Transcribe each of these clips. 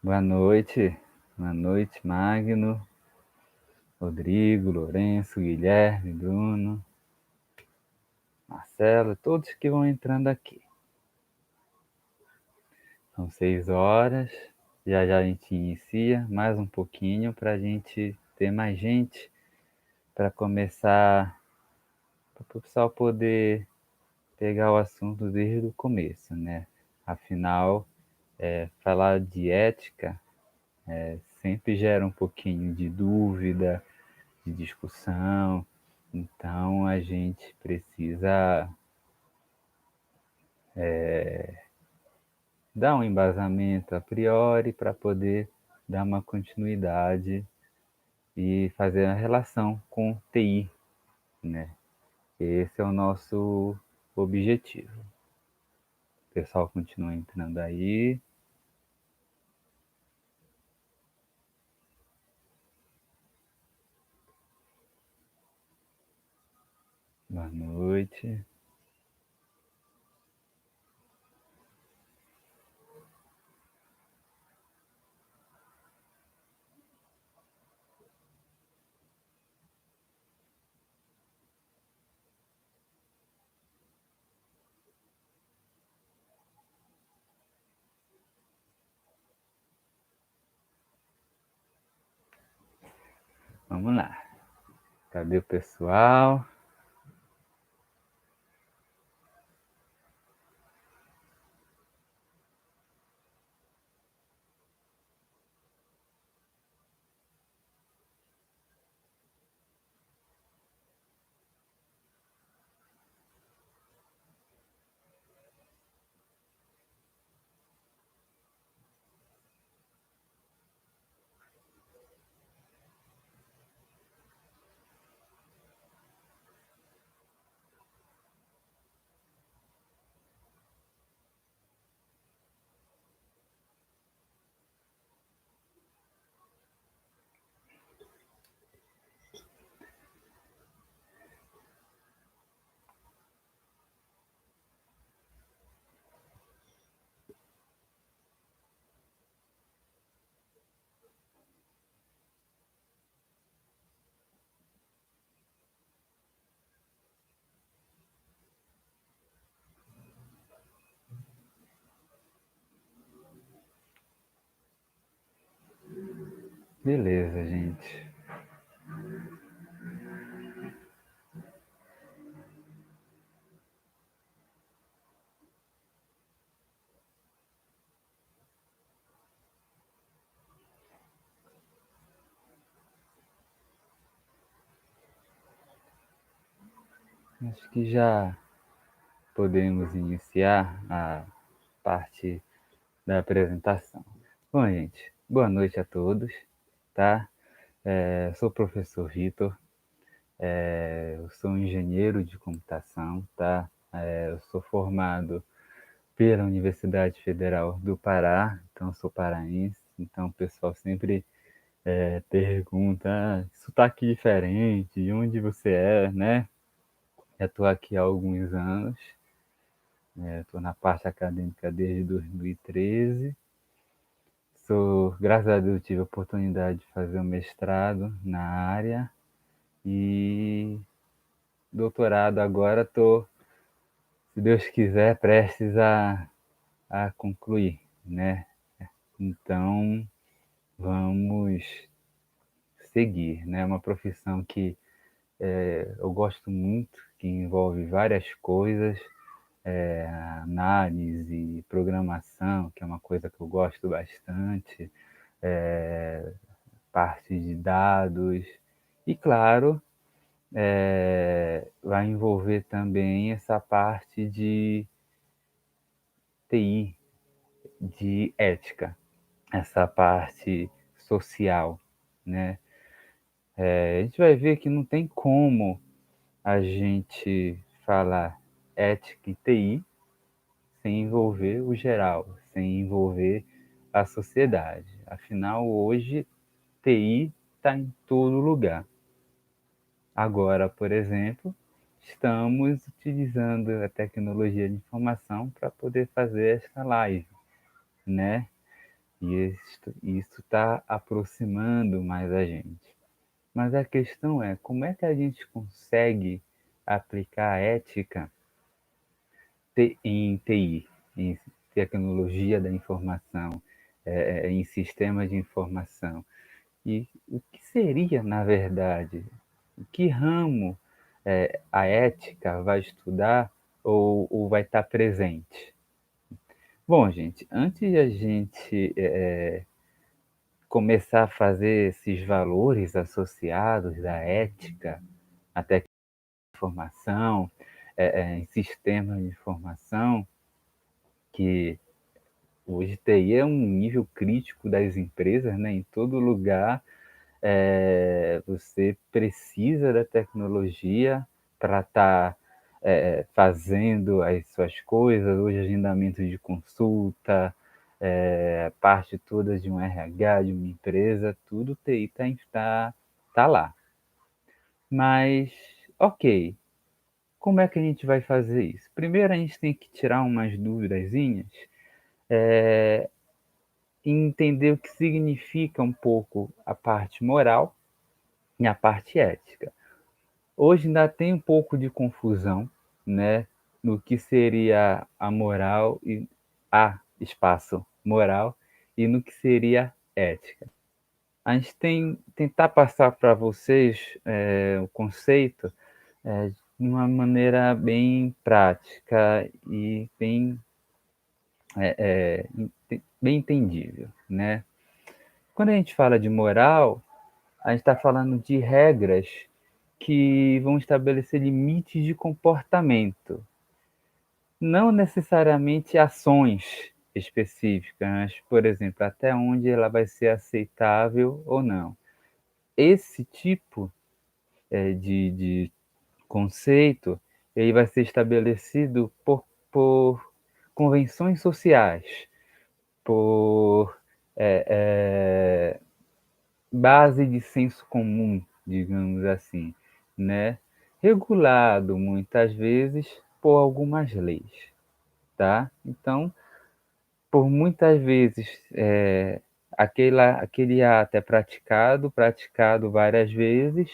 Boa noite, Magno, Rodrigo, Lourenço, Guilherme, Bruno, Marcelo, todos que vão entrando aqui. São 6 horas, já já a gente inicia, mais um pouquinho para a gente ter mais gente para começar, para o pessoal poder pegar o assunto desde o começo, né? Afinal, falar de ética sempre gera um pouquinho de dúvida, de discussão. Então a gente precisa dar um embasamento a priori para poder dar uma continuidade e fazer a relação com TI, né? Esse é o nosso objetivo. O pessoal continua entrando aí. Boa noite. Vamos lá. Cadê o pessoal? Beleza, gente. Acho que já podemos iniciar a parte da apresentação. Bom, gente, boa noite a todos, tá? Sou o professor Vitor, eu sou engenheiro de computação, tá? Eu sou formado pela Universidade Federal do Pará, então sou paraense, então o pessoal sempre pergunta, sotaque diferente, de onde você é, né? Já estou aqui há alguns anos, estou na parte acadêmica desde 2013. Graças a Deus, tive a oportunidade de fazer um mestrado na área e doutorado agora estou, se Deus quiser, prestes a concluir, né? Então, vamos seguir, né? É uma profissão que eu gosto muito, que envolve várias coisas, análise, programação, que é uma coisa que eu gosto bastante, parte de dados, e claro, vai envolver também essa parte de TI, de ética, essa parte social, né? A gente vai ver que não tem como a gente falar ética e TI sem envolver o geral, sem envolver a sociedade. Afinal, hoje, TI está em todo lugar. Agora, por exemplo, estamos utilizando a tecnologia de informação para poder fazer esta live, né? E isso está aproximando mais a gente. Mas a questão é, como é que a gente consegue aplicar a ética em TI, em tecnologia da informação, em sistemas de informação? E o que seria, na verdade, que ramo a ética vai estudar ou vai estar presente? Bom, gente, antes de a gente começar a fazer esses valores associados da ética, até informação, em sistemas de informação, que hoje TI é um nível crítico das empresas, né? Em todo lugar você precisa da tecnologia para estar fazendo as suas coisas, hoje agendamento de consulta, parte toda de um RH, de uma empresa, tudo TI tá lá. Mas, ok, como é que a gente vai fazer isso? Primeiro a gente tem que tirar umas duvidazinhas e entender o que significa um pouco a parte moral e a parte ética. Hoje ainda tem um pouco de confusão, né, no que seria a moral e a espaço moral e no que seria ética. A gente tem tentar passar para vocês o conceito de uma maneira bem prática e bem entendível, né? Quando a gente fala de moral, a gente está falando de regras que vão estabelecer limites de comportamento, não necessariamente ações específicas, mas, por exemplo, até onde ela vai ser aceitável ou não. Esse tipo de conceito ele vai ser estabelecido por convenções sociais, por base de senso comum, digamos assim, né? Regulado muitas vezes por algumas leis, tá? Então, por muitas vezes, aquele ato é praticado várias vezes,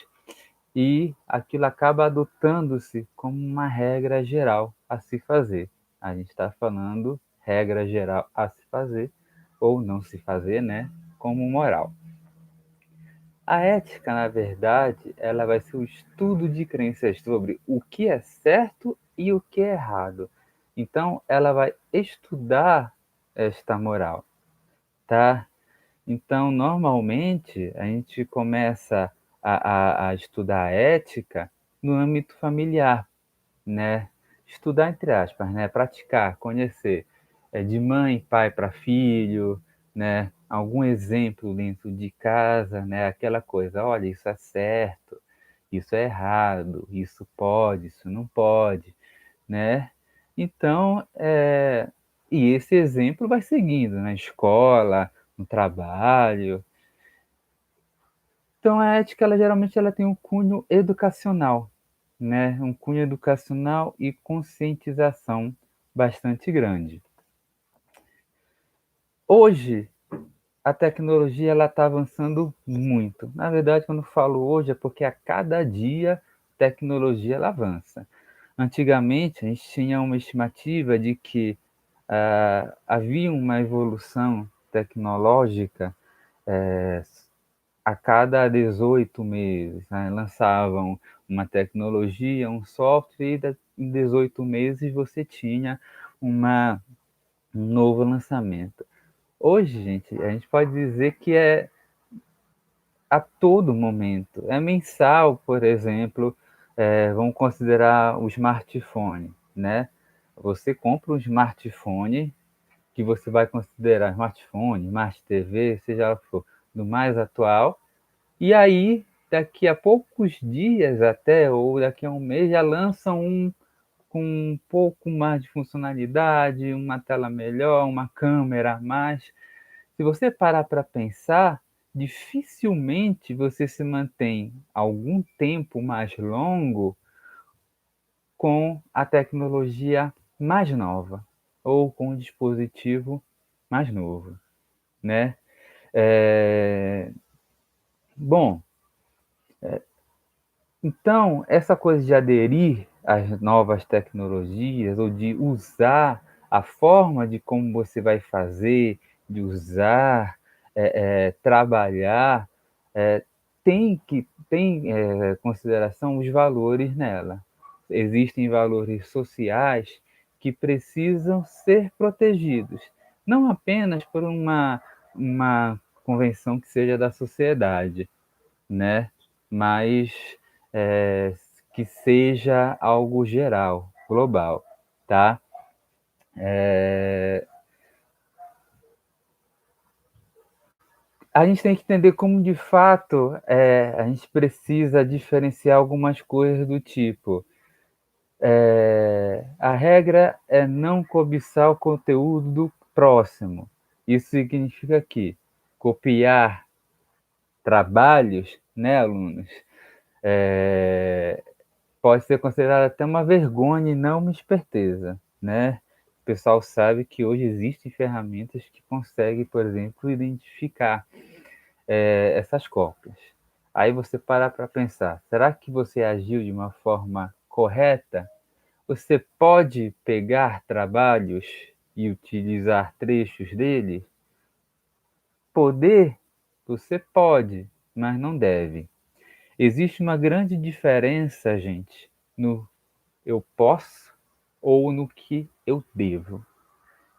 e aquilo acaba adotando-se como uma regra geral a se fazer. A gente está falando regra geral a se fazer, ou não se fazer, né? Como moral. A ética, na verdade, ela vai ser o estudo de crenças sobre o que é certo e o que é errado. Então, ela vai estudar esta moral, tá? Então, normalmente, a gente começa a estudar a ética no âmbito familiar, né? Estudar entre aspas, né? Praticar, conhecer, de mãe, pai para filho, né? Algum exemplo dentro de casa, né? Aquela coisa, olha, isso é certo, isso é errado, isso pode, isso não pode, né? Então, e esse exemplo vai seguindo na escola, no trabalho. Então, a ética, ela geralmente ela tem um cunho educacional, né? Um cunho educacional e conscientização bastante grande. Hoje, a tecnologia ela está avançando muito. Na verdade, quando eu falo hoje, é porque a cada dia a tecnologia ela avança. Antigamente, a gente tinha uma estimativa de que havia uma evolução tecnológica a cada 18 meses, né? Lançavam uma tecnologia, um software, e em 18 meses você tinha um novo lançamento. Hoje, gente, a gente pode dizer que é a todo momento. É mensal, por exemplo, vamos considerar o smartphone, né? Você compra um smartphone que você vai considerar smartphone, smart TV, seja lá o que for, do mais atual. E aí, daqui a poucos dias até, ou daqui a um mês, já lançam um com um pouco mais de funcionalidade, uma tela melhor, uma câmera a mais. Se você parar para pensar, dificilmente você se mantém algum tempo mais longo com a tecnologia mais nova ou com o dispositivo mais novo, né? É, Bom, então, essa coisa de aderir às novas tecnologias ou de usar a forma de como você vai fazer, de usar, trabalhar, eh, tem consideração os valores nela. Existem valores sociais que precisam ser protegidos, não apenas por uma convenção que seja da sociedade, né, mas, eh, que seja algo geral, global, tá. Eh, a gente tem que entender como de fato, a gente precisa diferenciar algumas coisas do tipo, a regra é não cobiçar o conteúdo do próximo. Isso significa que copiar trabalhos, né, alunos, eh pode ser considerado até uma vergonha e não uma esperteza, né. O pessoal sabe que hoje existem ferramentas que conseguem, por exemplo, identificar, essas cópias. Aí você parar para pensar: será que você agiu de uma forma correta? Você pode pegar trabalhos e utilizar trechos deles? Poder? Você pode, mas não deve. Existe uma grande diferença, gente, no eu posso ou no que eu devo.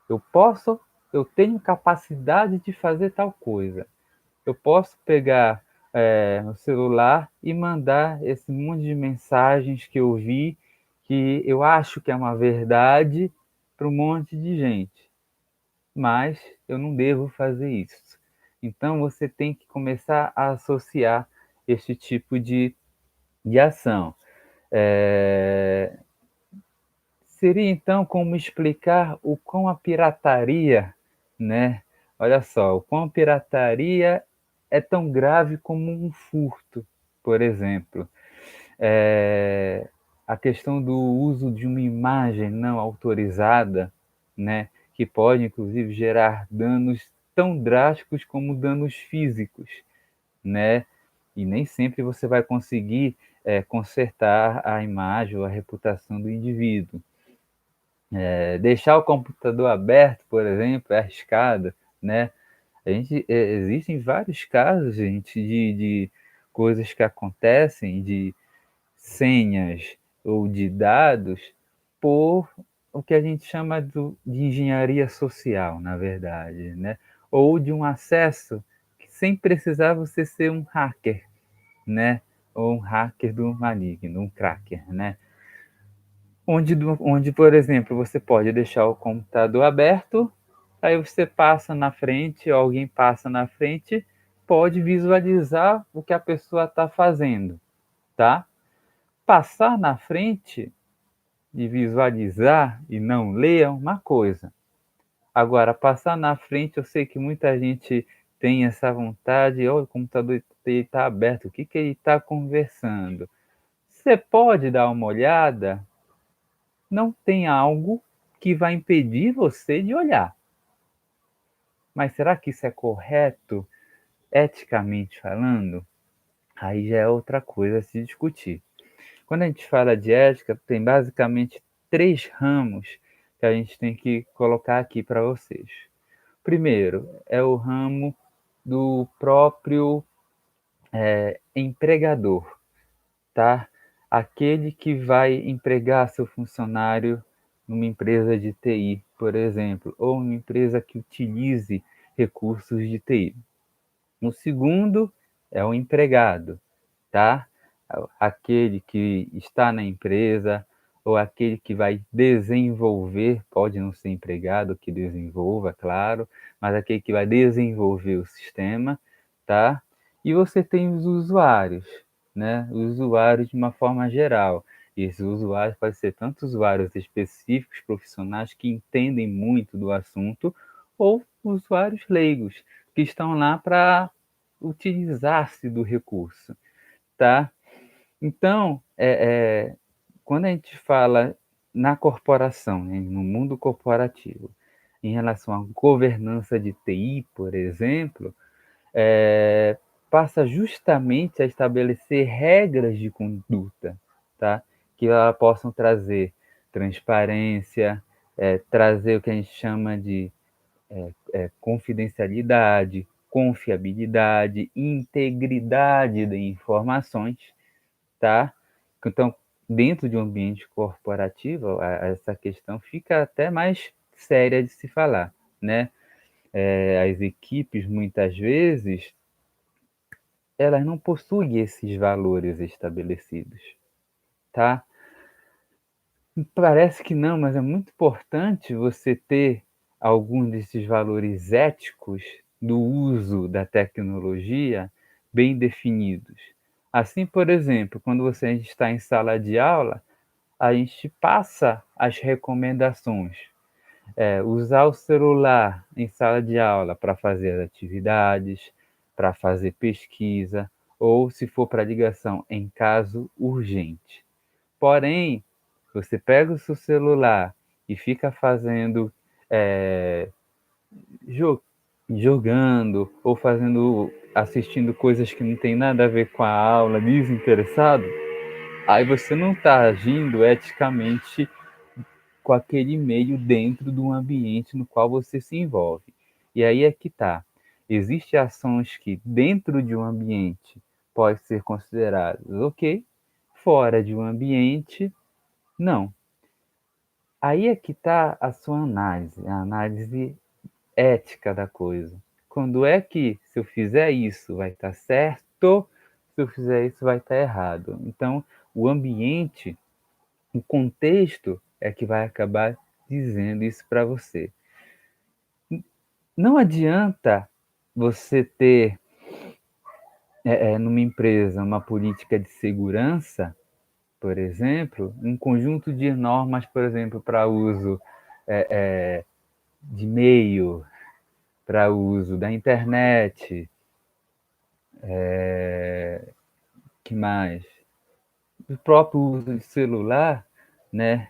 Eu posso, eu tenho capacidade de fazer tal coisa. Eu posso pegar o celular e mandar esse monte de mensagens que eu vi, que eu acho que é uma verdade, para um monte de gente, mas eu não devo fazer isso. Então você tem que começar a associar esse tipo de ação. Eh, Seria então como explicar o quão a pirataria, né, olha só, o quão a pirataria é tão grave como um furto, por exemplo. Eh, a questão do uso de uma imagem não autorizada, né, que pode inclusive gerar danos tão drásticos como danos físicos, né, e nem sempre você vai conseguir, consertar a imagem ou a reputação do indivíduo. Deixar o computador aberto, por exemplo, é arriscado, né. Existem vários casos, gente, de coisas que acontecem, de senhas ou de dados, por o que a gente chama de engenharia social, na verdade, né, ou de um acesso que sem precisar você ser um hacker, né, ou um hacker do maligno, um cracker, né. Onde, por exemplo, você pode deixar o computador aberto, aí você passa na frente, ou alguém passa na frente, pode visualizar o que a pessoa está fazendo, tá. Passar na frente e visualizar e não ler é uma coisa. Agora, passar na frente, eu sei que muita gente tem essa vontade: "Olha, o computador dele está aberto, o que que ele está conversando?". Você pode dar uma olhada, não tem algo que vai impedir você de olhar. Mas será que isso é correto, eticamente falando? Aí já é outra coisa a se discutir. Quando a gente fala de ética, tem basicamente 3 ramos que a gente tem que colocar aqui para vocês. Primeiro, é o ramo do próprio, empregador, tá? Aquele que vai empregar seu funcionário numa empresa de TI, por exemplo, ou uma empresa que utilize recursos de TI. O segundo é o empregado, tá? Aquele que está na empresa ou aquele que vai desenvolver, pode não ser empregado que desenvolva, claro, mas aquele que vai desenvolver o sistema, tá? E você tem os usuários, né? Os usuários de uma forma geral. E esses usuários podem ser tanto usuários específicos, profissionais que entendem muito do assunto, ou usuários leigos, que estão lá para utilizar-se do recurso, tá? Então, quando a gente fala na corporação, né, no mundo corporativo, em relação à governança de TI, por exemplo, é, passa justamente a estabelecer regras de conduta, tá? Que elas possam trazer transparência, trazer o que a gente chama de confidencialidade, confiabilidade, integridade de informações, tá? Então, dentro de um ambiente corporativo, essa questão fica até mais séria de se falar, né? As equipes, muitas vezes, elas não possuem esses valores estabelecidos, tá? Parece que não, mas é muito importante você ter alguns desses valores éticos do uso da tecnologia bem definidos. Assim, por exemplo, quando você está em sala de aula, a gente passa as recomendações. Usar o celular em sala de aula para fazer atividades, para fazer pesquisa, ou se for para ligação em caso urgente. Porém, você pega o seu celular e fica fazendo, eh, jo jogando ou assistindo coisas que não tem nada a ver com a aula, desinteressado, aí você não está agindo eticamente com aquele meio dentro do ambiente no qual você se envolve. E aí é que tá. Existem ações que dentro de um ambiente pode ser consideradas ok, fora de um ambiente, não. Aí é que está a sua análise, a análise ética da coisa. Quando é que, se eu fizer isso, vai estar certo, se eu fizer isso, vai estar errado. Então, o ambiente, o contexto é que vai acabar dizendo isso para você. Não adianta você ter, numa empresa, uma política de segurança, por exemplo, um conjunto de normas, por exemplo, para uso de e-mail, para uso da internet, que mais? O próprio uso de celular, né?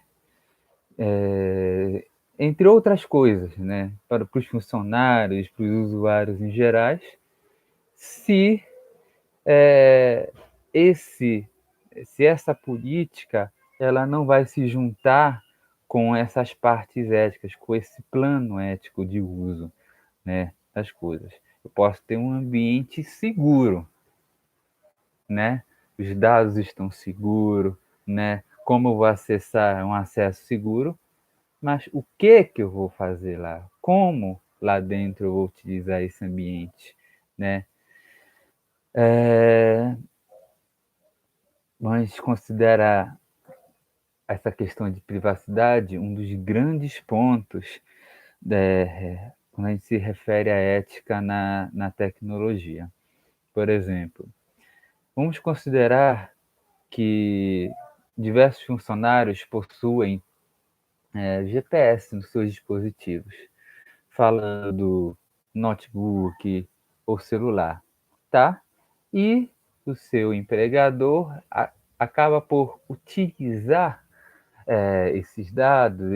Entre outras coisas, né? Para os funcionários, para os usuários em gerais, se é, esse, se essa política ela não vai se juntar com essas partes éticas, com esse plano ético de uso, né, das coisas. Eu posso ter um ambiente seguro, né? Os dados estão seguros, né? Como eu vou acessar um acesso seguro, mas o que eu vou fazer lá? Como lá dentro eu vou utilizar esse ambiente, né? É, Vamos considerar essa questão de privacidade um dos grandes pontos quando a gente se refere à ética na tecnologia. Por exemplo, vamos considerar que diversos funcionários possuem GPS nos seus dispositivos, falando do notebook ou celular, tá? E o seu empregador acaba por utilizar esses dados,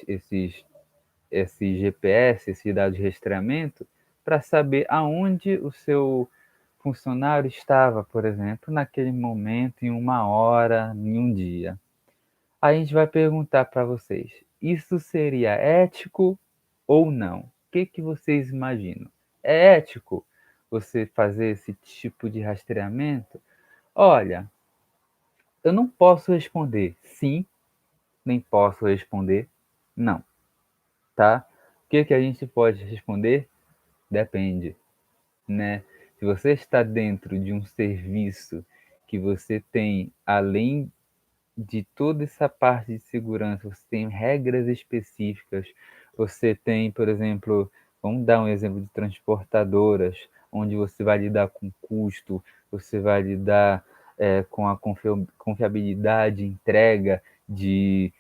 esse GPS, esses dados de rastreamento, para saber aonde o seu funcionário estava, por exemplo, naquele momento, em uma hora, em um dia. Aí a gente vai perguntar para vocês: isso seria ético ou não? O que vocês imaginam? É ético você fazer esse tipo de rastreamento? Olha, eu não posso responder sim, nem posso responder não, tá? O que a gente pode responder? Depende, né? Se você está dentro de um serviço que você tem, além de toda essa parte de segurança, você tem regras específicas, você tem, por exemplo, vamos dar um exemplo de transportadoras, onde você vai lidar com custo, você vai lidar com a confiabilidade, entrega de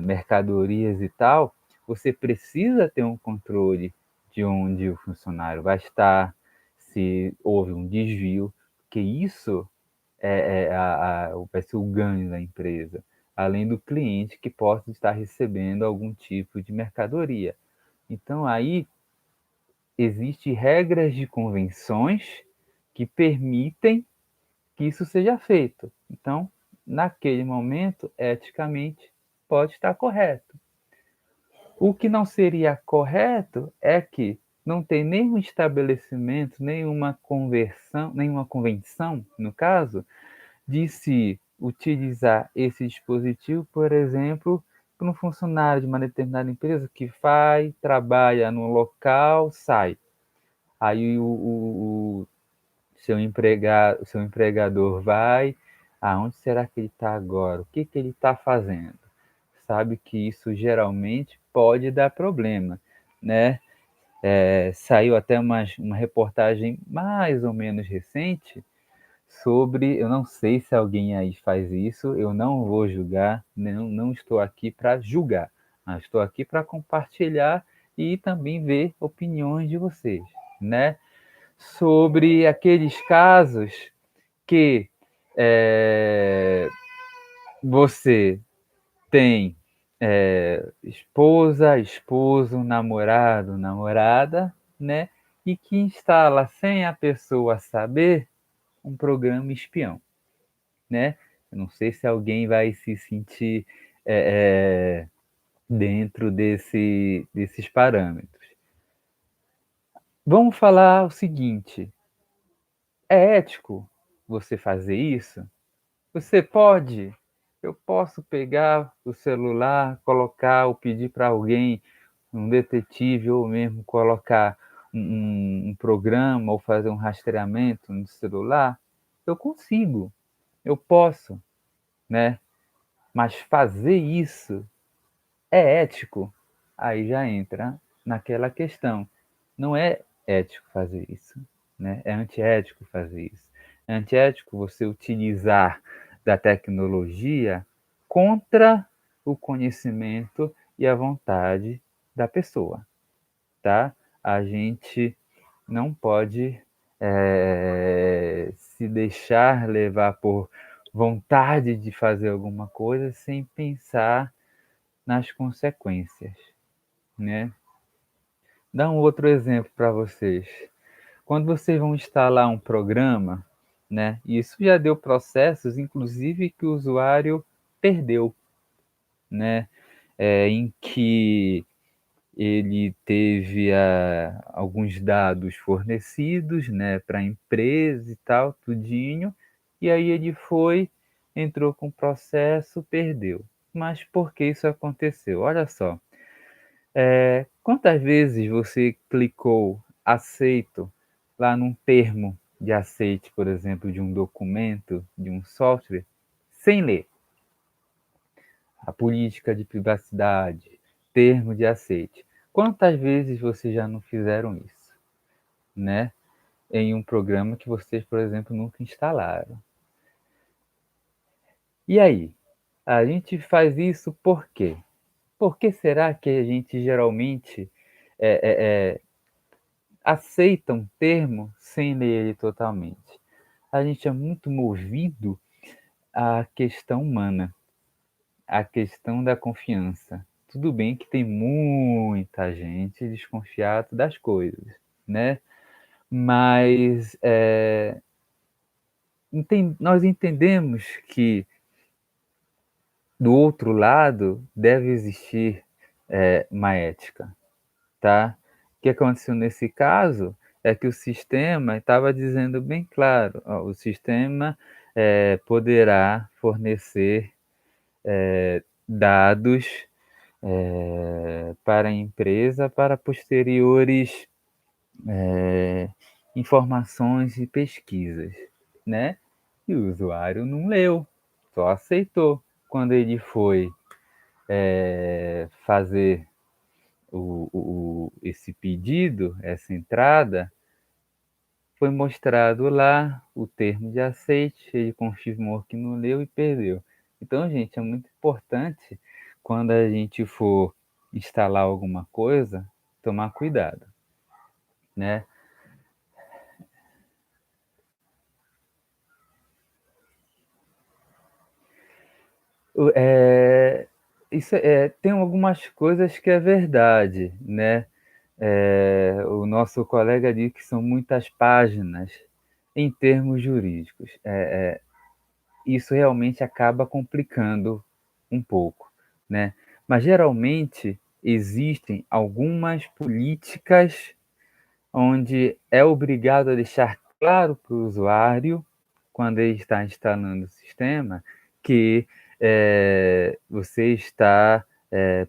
mercadorias e tal, você precisa ter um controle de onde o funcionário vai estar, se houve um desvio, porque isso vai ser o ganho da empresa. além do cliente que possa estar recebendo algum tipo de mercadoria. Então, aí existem regras de convenções que permitem que isso seja feito. Então, naquele momento, eticamente, pode estar correto. O que não seria correto é que não tem nenhum estabelecimento, nenhuma convenção, no caso, de se utilizar esse dispositivo, por exemplo, para um funcionário de uma determinada empresa que trabalha no local, sai. Aí o seu empregador vai, aonde será que ele está agora? O que ele está fazendo? Sabe que isso geralmente pode dar problema, né? Saiu até uma reportagem mais ou menos recente sobre, eu não sei se alguém aí faz isso, eu não vou julgar, não estou aqui para julgar, mas estou aqui para compartilhar e também ver opiniões de vocês, né? Sobre aqueles casos que você tem esposa, esposo, namorado, namorada, né? E que instala sem a pessoa saber um programa espião, né? Eu não sei se alguém vai se sentir dentro desses parâmetros. Vamos falar o seguinte: é ético você fazer isso? Você pode? Eu posso pegar o celular, colocar ou pedir para alguém, um detetive, ou mesmo colocar um programa ou fazer um rastreamento no celular? Eu consigo, eu posso, né? Mas fazer isso é ético? Aí já entra naquela questão. Não é ético fazer isso, né? É antiético fazer isso. É antiético você utilizar da tecnologia contra o conhecimento e a vontade da pessoa, tá? A gente não pode se deixar levar por vontade de fazer alguma coisa sem pensar nas consequências, né? Dá um outro exemplo para vocês. Quando vocês vão instalar um programa, né? E isso já deu processos, inclusive que o usuário perdeu, né? Em que ele teve alguns dados fornecidos, né, para a empresa e tal, tudinho, e aí ele entrou com o processo, perdeu. Mas por que isso aconteceu? Olha só, quantas vezes você clicou aceito lá num termo de aceite, por exemplo, de um documento, de um software, sem ler a política de privacidade, termo de aceite? Quantas vezes vocês já não fizeram isso, né? Em um programa que vocês, por exemplo, nunca instalaram. E aí? A gente faz isso por quê? Por que será que a gente geralmente aceita um termo sem ler ele totalmente? A gente é muito movido à questão humana, à questão da confiança. Tudo bem que tem muita gente desconfiada das coisas, né? Mas nós entendemos que do outro lado deve existir uma ética, tá? O que aconteceu nesse caso é que o sistema estava dizendo bem claro, ó, o sistema poderá fornecer dados para a empresa para posteriores informações e pesquisas, né? E o usuário não leu, só aceitou. Quando ele foi fazer esse pedido, essa entrada, foi mostrado lá o termo de aceite, ele confirmou que não leu e perdeu. Então, gente, é muito importante quando a gente for instalar alguma coisa, tomar cuidado, né? Isso tem algumas coisas que é verdade, né? O nosso colega diz que são muitas páginas em termos jurídicos. Isso realmente acaba complicando um pouco, né? Mas geralmente existem algumas políticas onde é obrigado a deixar claro para o usuário, quando ele está instalando o sistema, que você está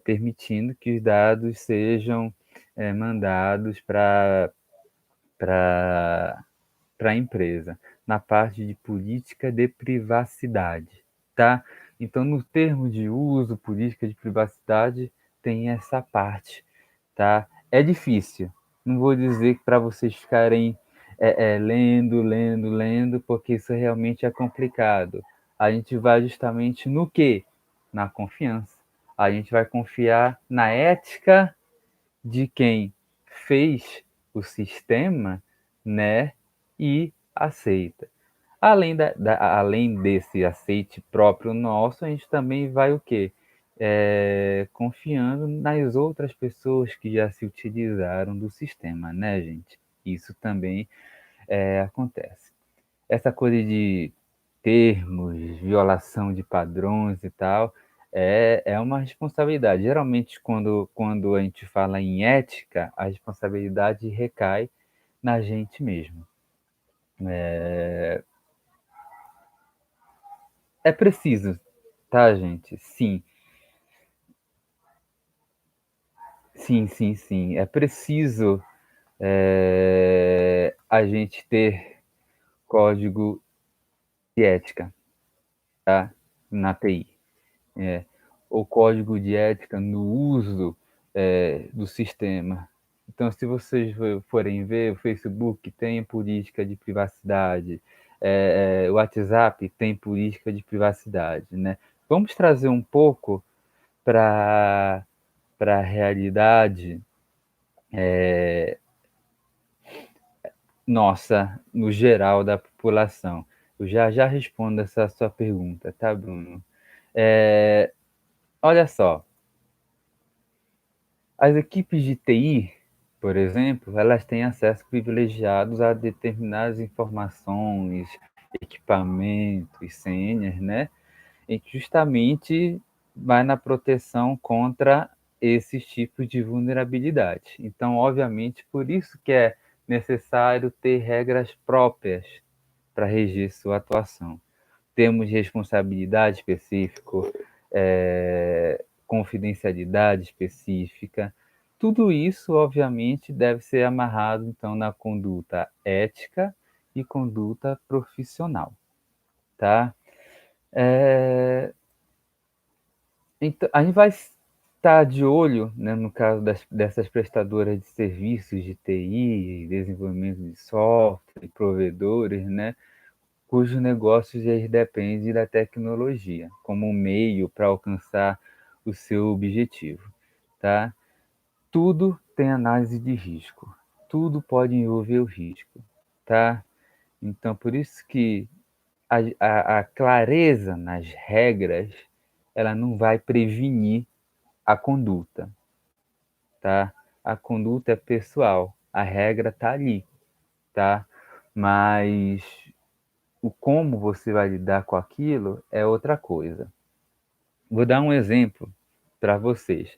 permitindo que os dados sejam mandados para a empresa, na parte de política de privacidade, tá? Então, no termo de uso, política de privacidade, tem essa parte, tá? É difícil. Não vou dizer para vocês ficarem lendo, porque isso realmente é complicado. A gente vai justamente no quê? Na confiança. A gente vai confiar na ética de quem fez o sistema, né? E aceita. Além desse aceite próprio nosso, a gente também vai o quê? Confiando nas outras pessoas que já se utilizaram do sistema, né, gente? Isso também acontece. Essa coisa de termos, violação de padrões e tal, é uma responsabilidade. Geralmente, quando a gente fala em ética, a responsabilidade recai na gente mesmo. É preciso, tá, gente? Sim, sim. É preciso a gente ter código de ética, tá? Na TI. É, o código de ética no uso do sistema. Então, se vocês forem ver, o Facebook tem política de privacidade, o WhatsApp tem política de privacidade, né? Vamos trazer um pouco para a realidade nossa, no geral da população. Eu já respondo essa sua pergunta, tá, Bruno? Olha só, as equipes de TI, por exemplo, elas têm acesso privilegiado a determinadas informações, equipamentos, senhas, né? E que justamente vai na proteção contra esses tipos de vulnerabilidade. Então, obviamente, por isso que é necessário ter regras próprias para reger sua atuação. Temos responsabilidade específica, confidencialidade específica. Tudo isso, obviamente, deve ser amarrado, então, na conduta ética e conduta profissional, tá? Então, a gente vai estar de olho, né, no caso dessas prestadoras de serviços de TI, desenvolvimento de software, provedores, né, cujos negócios eles dependem da tecnologia como um meio para alcançar o seu objetivo, tá? Tudo tem análise de risco, tudo pode envolver o risco, tá? Então, por isso que a clareza nas regras, ela não vai prevenir a conduta, tá? A conduta é pessoal, a regra tá ali, tá? Mas o como você vai lidar com aquilo é outra coisa. Vou dar um exemplo para vocês.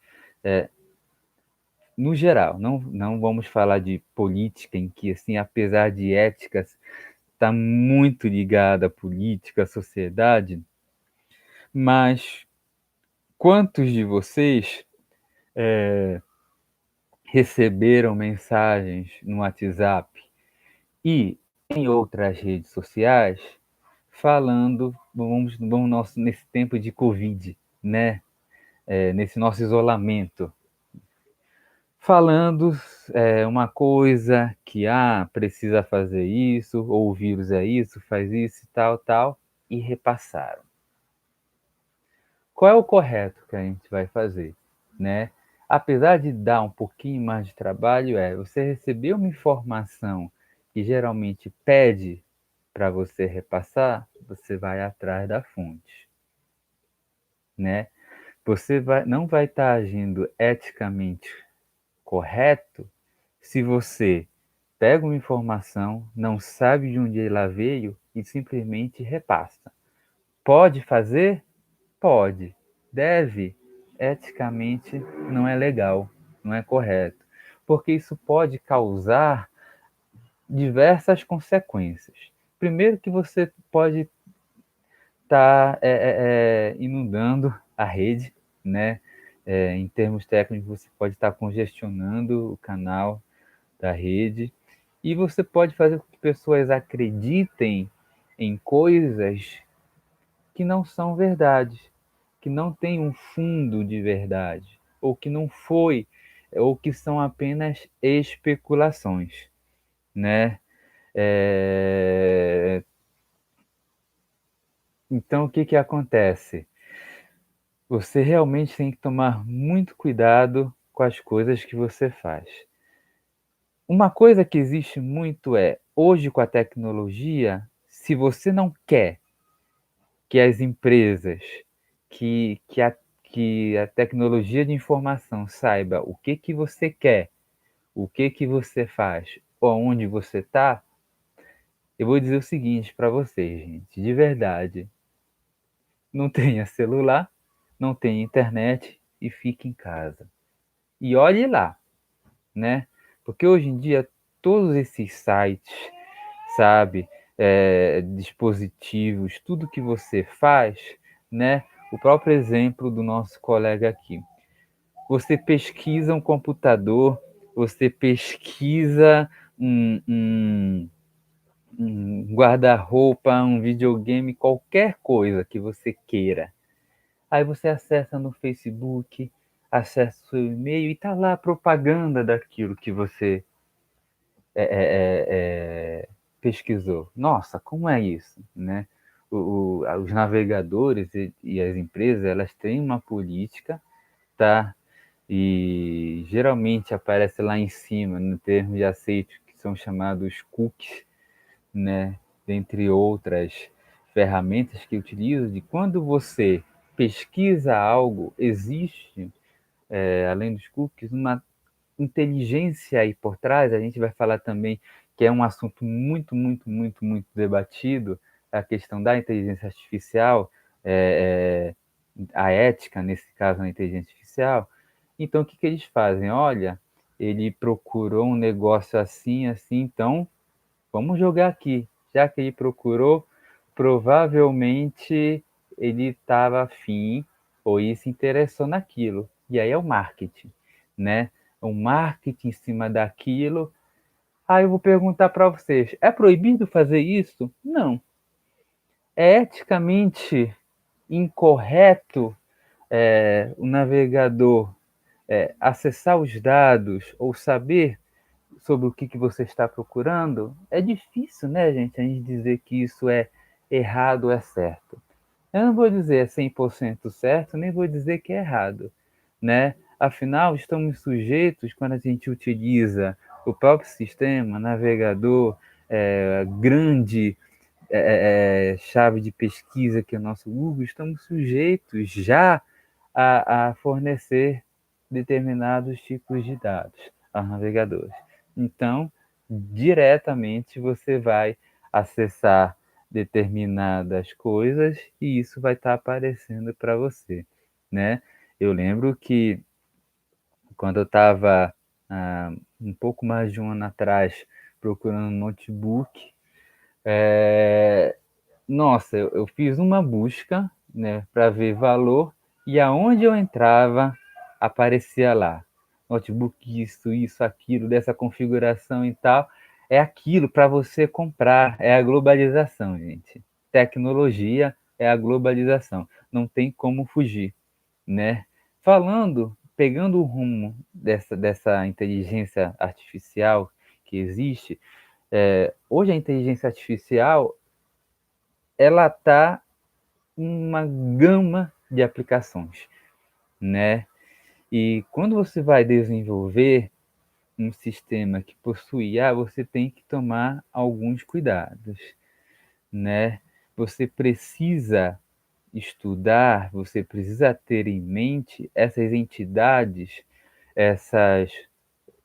No geral, não vamos falar de política, em que, assim, apesar de éticas, está muito ligada à política, à sociedade, mas quantos de vocês receberam mensagens no WhatsApp e em outras redes sociais falando, nesse tempo de Covid, né? Nesse nosso isolamento, falando uma coisa que precisa fazer isso, ou o vírus é isso, faz isso e tal, e repassaram. Qual é o correto que a gente vai fazer, né? Apesar de dar um pouquinho mais de trabalho, você recebeu uma informação que geralmente pede para você repassar, você vai atrás da fonte. né? Você não vai estar agindo eticamente correto se você pega uma informação, não sabe de onde ela veio e simplesmente repassa. Pode fazer? Pode. Deve? Eticamente não é legal, não é correto, porque isso pode causar diversas consequências. Primeiro que você pode estar inundando a rede, né? Em termos técnicos, você pode estar congestionando o canal da rede e você pode fazer com que pessoas acreditem em coisas que não são verdade, que não têm um fundo de verdade, ou que não foi, ou que são apenas especulações, né? É, Então, o que que acontece? Você realmente tem que tomar muito cuidado com as coisas que você faz. Uma coisa que existe muito é, hoje com a tecnologia, se você não quer que as empresas, que a tecnologia de informação saiba o que você quer, o que você faz, ou onde você está, eu vou dizer o seguinte para vocês, gente, de verdade, não tenha celular, não tenha internet e fique em casa. E olhe lá, né? Porque hoje em dia todos esses sites, sabe, dispositivos, tudo que você faz, né? O próprio exemplo do nosso colega aqui. Você pesquisa um computador, você pesquisa um guarda-roupa, um videogame, qualquer coisa que você queira. Aí você acessa no Facebook, acessa o seu e-mail e tá lá a propaganda daquilo que você é, é, pesquisou. Nossa, como é isso, né? Os navegadores e as empresas, elas têm uma política, tá? E geralmente aparece lá em cima, no termo de aceite, que são chamados cookies, né? Dentre outras ferramentas que utilizam, de quando você pesquisa algo, existe, além dos cookies, uma inteligência aí por trás. A gente vai falar também que é um assunto muito, muito, muito, muito debatido, a questão da inteligência artificial, é, a ética, nesse caso, na inteligência artificial. Então, o que, que eles fazem? Olha, ele procurou um negócio assim, assim, então vamos jogar aqui. Já que ele procurou, provavelmente ele estava afim ou ele se interessou naquilo. E aí é o marketing, né? O marketing em cima daquilo. Aí eu vou perguntar para vocês: é proibido fazer isso? Não. É eticamente incorreto o navegador acessar os dados ou saber sobre o que, que você está procurando? É difícil, né, gente, a gente dizer que isso é errado ou é certo. Eu não vou dizer é 100% certo, nem vou dizer que é errado, né? Afinal, estamos sujeitos, quando a gente utiliza o próprio sistema, navegador, grande chave de pesquisa que é o nosso Google, estamos sujeitos já a fornecer determinados tipos de dados aos navegadores. Então, diretamente você vai acessar determinadas coisas e isso vai estar aparecendo para você, né? Eu lembro que quando eu estava um pouco mais de um ano atrás procurando um notebook, nossa, eu fiz uma busca, né, para ver valor e aonde eu entrava aparecia lá notebook isso, aquilo, dessa configuração e tal. É aquilo para você comprar, é a globalização, gente. Tecnologia é a globalização, não tem como fugir, né? Pegando o rumo dessa inteligência artificial que existe, hoje a inteligência artificial ela está em uma gama de aplicações, né? E quando você vai desenvolver um sistema que possui IA, você tem que tomar alguns cuidados, né? Você precisa estudar, você precisa ter em mente essas entidades,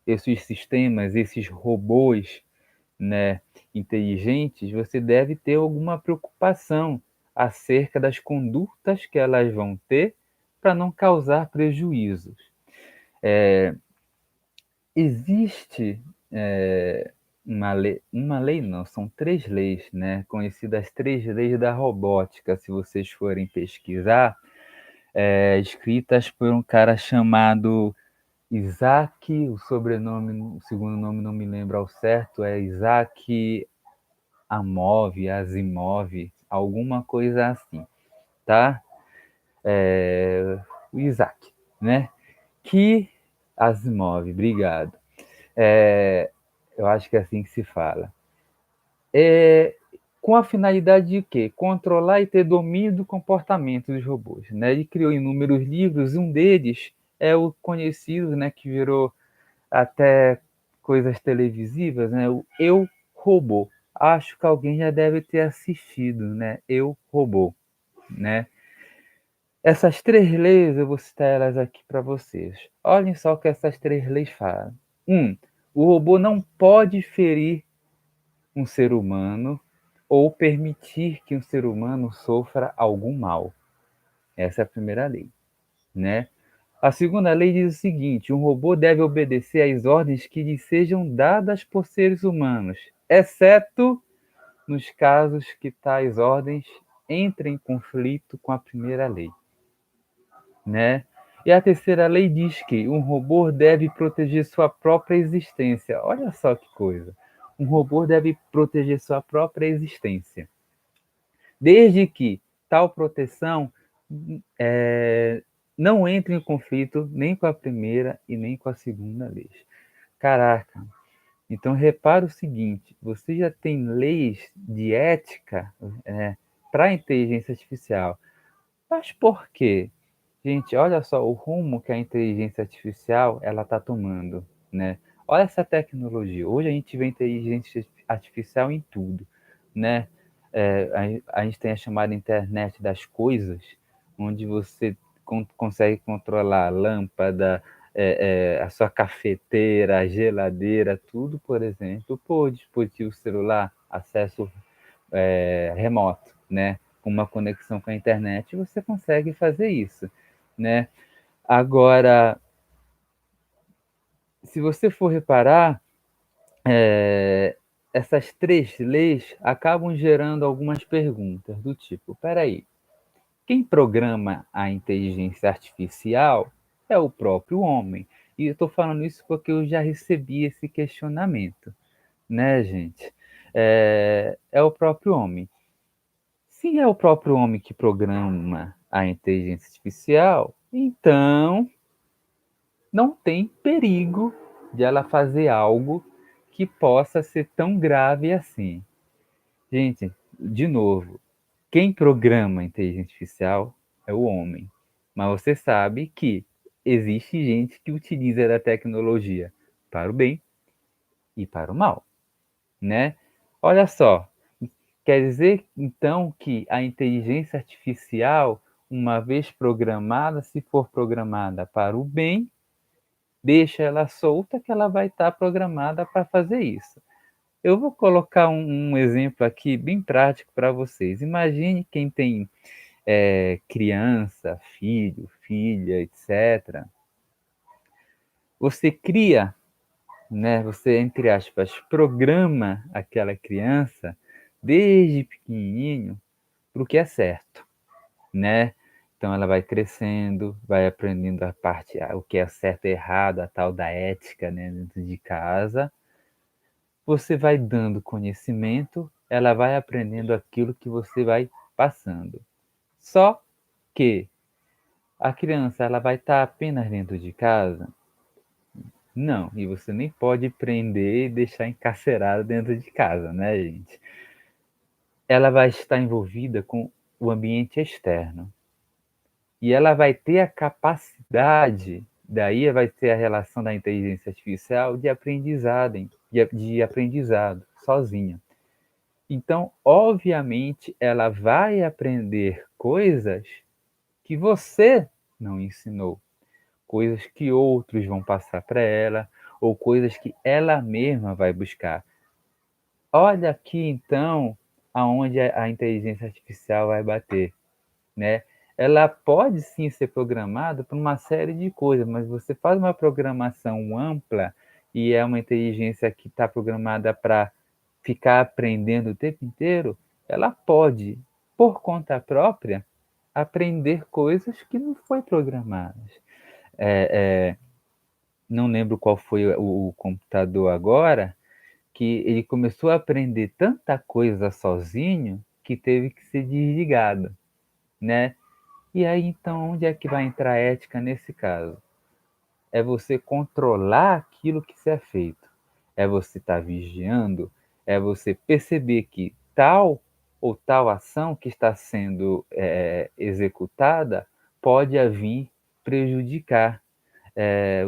esses sistemas, esses robôs, né, inteligentes, você deve ter alguma preocupação acerca das condutas que elas vão ter para não causar prejuízos. Existe uma lei não, são 3 leis, né, conhecidas as 3 leis da robótica, se vocês forem pesquisar, escritas por um cara chamado Isaac, o segundo nome não me lembro ao certo, é Isaac Asimov, alguma coisa assim, tá? O Isaac, né? Que Asimov, obrigado. Eu acho que é assim que se fala. Com a finalidade de quê? Controlar e ter domínio do comportamento dos robôs, né? Ele criou inúmeros livros, um deles é o conhecido, né, que virou até coisas televisivas, né? O Eu, Robô. Acho que alguém já deve ter assistido, né? Eu, Robô, né? Essas 3 leis, eu vou citar elas aqui para vocês. Olhem só o que essas 3 leis falam. 1. O robô não pode ferir um ser humano ou permitir que um ser humano sofra algum mal. Essa é a primeira lei, né? A segunda lei diz o seguinte: um robô deve obedecer às ordens que lhe sejam dadas por seres humanos, exceto nos casos que tais ordens entrem em conflito com a primeira lei, né? E a terceira lei diz que um robô deve proteger sua própria existência. Olha só que coisa. Um robô deve proteger sua própria existência, desde que tal proteção não entre em conflito nem com a primeira e nem com a segunda lei. Caraca, então repara o seguinte, você já tem leis de ética para a inteligência artificial. Mas por quê? Gente, olha só o rumo que a inteligência artificial ela está tomando, né? Olha essa tecnologia. Hoje a gente vê inteligência artificial em tudo, né? A gente tem a chamada internet das coisas, onde você consegue controlar a lâmpada, a sua cafeteira, a geladeira, tudo, por exemplo, por dispositivo celular, acesso remoto, né? Com uma conexão com a internet, você consegue fazer isso, né? Agora, se você for reparar, essas 3 leis acabam gerando algumas perguntas do tipo: peraí, quem programa a inteligência artificial é o próprio homem. E eu estou falando isso porque eu já recebi esse questionamento, né, gente? É o próprio homem. Se é o próprio homem que programa a inteligência artificial, então não tem perigo de ela fazer algo que possa ser tão grave assim. Gente, de novo, quem programa a inteligência artificial é o homem. Mas você sabe que existe gente que utiliza da tecnologia para o bem e para o mal, né? Olha só, quer dizer então que a inteligência artificial, uma vez programada, se for programada para o bem, deixa ela solta que ela vai estar programada para fazer isso. Eu vou colocar um exemplo aqui bem prático para vocês. Imagine quem tem criança, filho, filha, etc. Você cria, né? Você, entre aspas, programa aquela criança desde pequenininho para o que é certo, né? Então ela vai crescendo, vai aprendendo o que é certo e errado, a tal da ética, né, dentro de casa. Você vai dando conhecimento, ela vai aprendendo aquilo que você vai passando. Só que a criança ela vai estar apenas dentro de casa? Não, e você nem pode prender e deixar encarcerado dentro de casa, né, gente? Ela vai estar envolvida com o ambiente externo. E ela vai ter a capacidade, daí vai ter a relação da inteligência artificial de aprendizado, sozinha. Então, obviamente, ela vai aprender coisas que você não ensinou, coisas que outros vão passar para ela, ou coisas que ela mesma vai buscar. Olha aqui então aonde a inteligência artificial vai bater, né. Ela pode sim ser programada para uma série de coisas, mas você faz uma programação ampla e é uma inteligência que está programada para ficar aprendendo o tempo inteiro, ela pode, por conta própria, aprender coisas que não foi programadas. Não lembro qual foi o computador agora, que ele começou a aprender tanta coisa sozinho que teve que ser desligado, né. E aí, então, onde é que vai entrar a ética nesse caso? É você controlar aquilo que se é feito. É você estar vigiando, é você perceber que tal ou tal ação que está sendo, executada pode a vir prejudicar,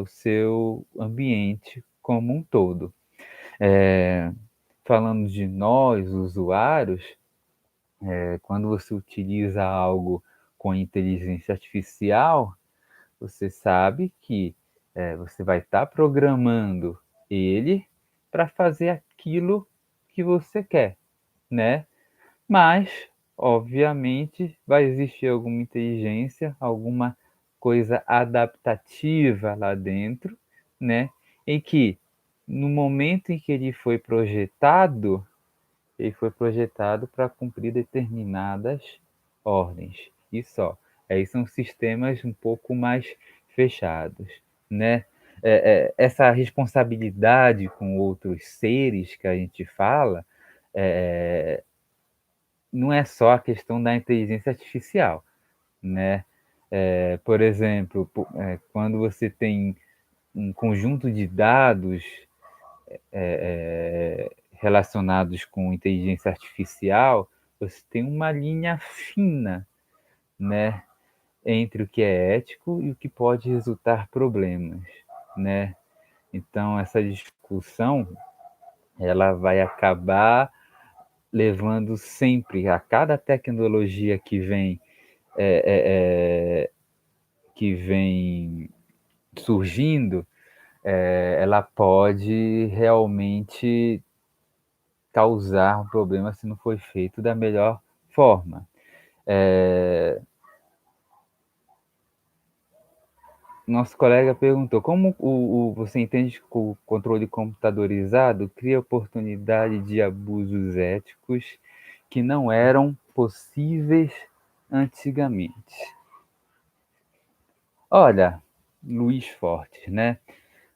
o seu ambiente como um todo. Eh, falando de nós, usuários, quando você utiliza algo com inteligência artificial, você sabe que, você vai estar programando ele para fazer aquilo que você quer, né. Mas, obviamente, vai existir alguma inteligência, alguma coisa adaptativa lá dentro, né, em que, no momento em que ele foi projetado para cumprir determinadas ordens, e só. Aí são sistemas um pouco mais fechados, né. Essa responsabilidade com outros seres que a gente fala, eh, não é só a questão da inteligência artificial, né. Por exemplo, quando você tem um conjunto de dados relacionados com inteligência artificial, você tem uma linha fina, né, entre o que é ético e o que pode resultar problemas, né. Então essa discussão, ela vai acabar levando sempre a cada tecnologia que vem surgindo, ela pode realmente causar um problema se não for feito da melhor forma. Eh, nosso colega perguntou: "Como você entende que o controle computadorizado cria oportunidade de abusos éticos que não eram possíveis antigamente?". Olha, Luiz Fortes, né,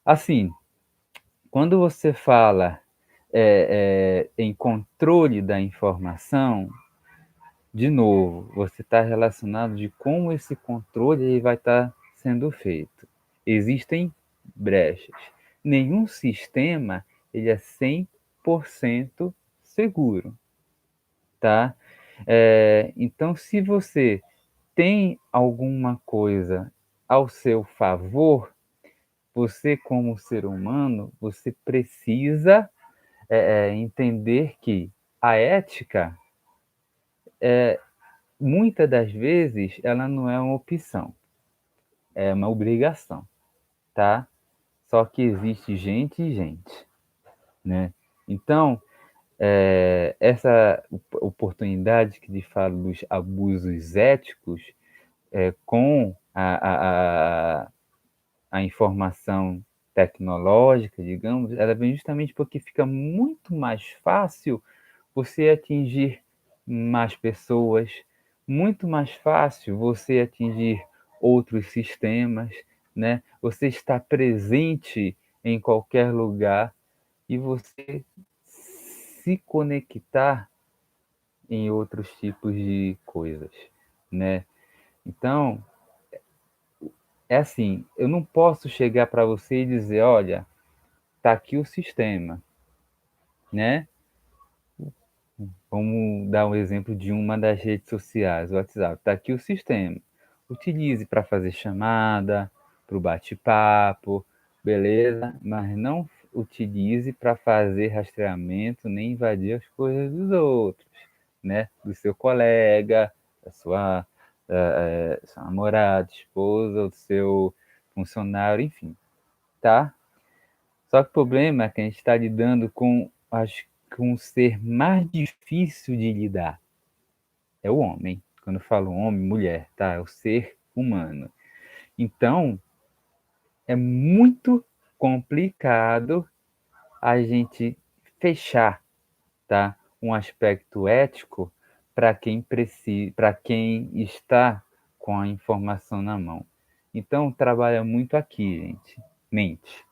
assim, quando você fala, em controle da informação, de novo, você está relacionado de como esse controle ele vai estar sendo feito. Existem brechas. Nenhum sistema ele é 100% seguro, tá. Então se você tem alguma coisa ao seu favor, você como ser humano, você precisa, entender que a ética, muita das vezes, ela não é uma opção, é uma obrigação, tá. Só que existe gente e gente, né. Então, essa oportunidade que lhe falo dos abusos éticos, com a informação tecnológica, digamos, ela vem justamente porque fica muito mais fácil você atingir mais pessoas, muito mais fácil você atingir outros sistemas, né. Você está presente em qualquer lugar e você se conectar em outros tipos de coisas, né. Então, é assim, eu não posso chegar para você e dizer: "Olha, tá aqui o sistema", né. Vamos dar um exemplo de uma das redes sociais, o WhatsApp. Tá aqui o sistema. Utilize para fazer chamada, para o bate-papo, beleza, mas não utilize para fazer rastreamento nem invadir as coisas dos outros, né? Do seu colega, da sua namorada, esposa, do seu funcionário, enfim, tá? Só que o problema é que a gente está lidando com, acho, com o ser mais difícil de lidar. É o homem. Quando eu falo homem, mulher, tá? É o ser humano. Então, é muito complicado a gente fechar, tá? Um aspecto ético para quem precisa, para quem está com a informação na mão. Então, trabalha muito aqui, gente. Mente.